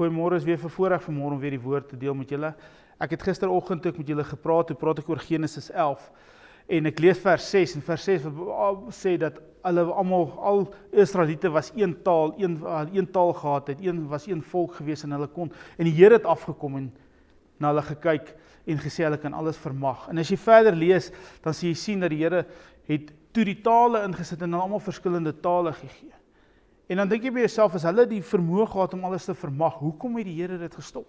Goeiemôre, is weer voorreg vanmôre om weer die woord te deel met julle. Ek het gisteroggend ook met julle gepraat, toe praat ek oor Genesis 11. En ek lees vers 6, en vers 6 wat sê dat al Israeliete was een taal gehad het, was een volk gewees en hulle kon, en die Here het afgekom en na hulle gekyk en gesê hulle kan alles vermag. En as jy verder lees, dan sê jy sien dat die Here het toe die tale ingesit en almal verskillende tale gegee. En dan dink jy by jouself, as hulle die vermoë gehad om alles te vermag, hoekom het die Here dit gestop?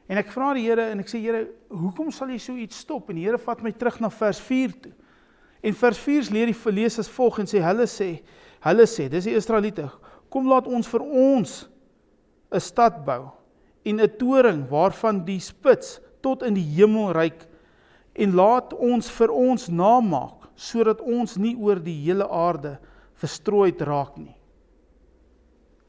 En ek vra die Here en ek sê, Here, hoekom sal jy so iets stop? En die Here vat my terug na vers 4 toe. En vers 4 lees as volg en sê, hulle sê, dis die Israeliete, kom laat ons vir ons 'n stad bou en 'n toring waarvan die spits tot in die hemel reik en laat ons vir ons namaak, sodat ons nie oor die hele aarde verstrooid raak nie.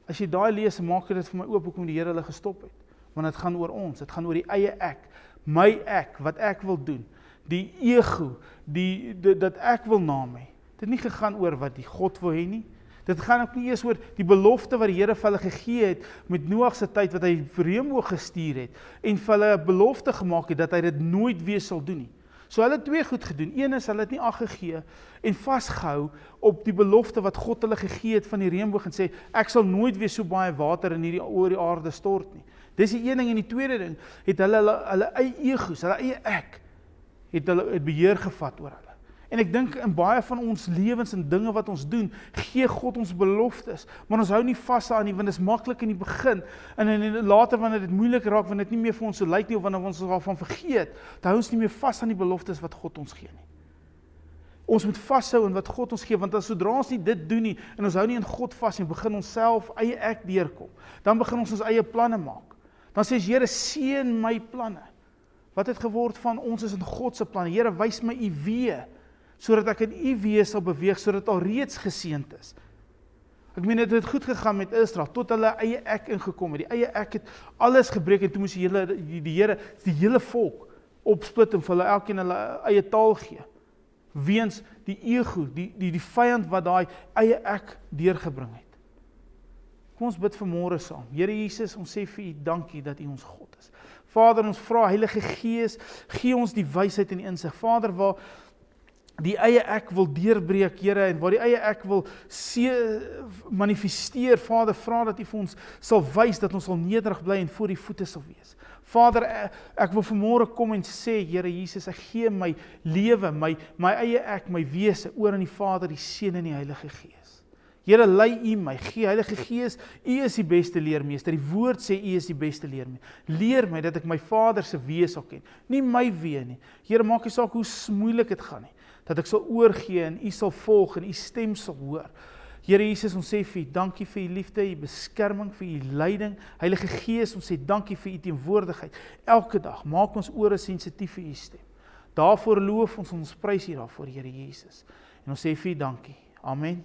As jy daai lees, maak dit vir my oop hoekom die Here hulle gestop het. Want dit gaan oor ons, dit gaan oor die eie ek, my ek, wat ek wil doen, die ego, dat ek wil naam hê. Dit het nie gegaan oor wat die God wil hê nie. Dit gaan ook nie eers oor die belofte wat die Here vir hulle gegee het met Noag se tyd wat hy reënboog gestuur het en vir hulle 'n belofte gemaak het dat hy dit nooit weer sal doen nie. So hulle het twee goed gedoen. Een is hulle het nie ag gegee en vasgehou op die belofte wat God hulle gegee het van die reënboog en sê ek sal nooit weer so baie water oor die aarde stort nie. Dis die een ding, en die tweede ding het hulle eie egos, hulle eie ek het beheer gevat oor hulle. En ek dink in baie van ons lewens en dinge wat ons doen, gee God ons beloftes, maar ons hou nie vas aan nie, want dit is maklik in die begin, en later wanneer dit moeilik raak, wanneer dit nie meer vir ons so lyk nie, of wanneer ons daarvan vergeet, dan hou ons nie meer vas aan die beloftes wat God ons gee nie. Ons moet vashou in wat God ons gee, want as sodra ons nie dit doen nie, en ons hou nie in God vas nie, begin ons self eie ek deurkom, dan begin ons eie planne maak. Dan sê Here, seën my planne. Wat het geword van ons is in God se planne. Here, wys my u weë, sodat ek in u weë sal beweeg, sodat al reeds geseënd is. Ek meen, dit het goed gegaan met Israel, tot hulle eie ek ingekom het. Die eie ek het alles gebreek, en toe moes die Here, die hele volk, opsplit en vir hulle elkeen hulle eie taal gee. Weens die ego, die vyand wat daai eie ek deurgebring het. Kom ons bid vanmôre saam. Here Jesus, ons sê vir u dankie dat u ons God is. Vader, ons vra, Heilige Gees, gee ons die wysheid en die insig. Vader, waar die eie ek wil deurbreek, Here, en waar die eie ek wil manifesteer, Vader, vra dat u vir ons sal wys, dat ons sal nederig bly en voor die voete sal wees. Vader, ek wil vanmôre kom en sê, Here Jesus, ek gee my lewe, my eie ek, my wese, oor aan die Vader, die Seun en die Heilige Gees. Here, lei u my, gee Heilige Gees, u is die beste leermeester, die woord sê u is die beste leermeester. Leer my dat ek my Vader se weë sal ken, nie my weë nie. Here, maak nie saak hoe moeilik dit gaan nie, dat ek sal oorgee en u sal volg en u stem sal hoor. Here Jesus, ons sê vir u dankie vir u liefde, u beskerming, vir u leiding. Heilige Gees, ons sê dankie vir u teenwoordigheid. Elke dag, maak ons ore sensitief vir u stem. Daarvoor loof ons prys u daarvoor, Here Jesus. En ons sê vir u dankie. Amen.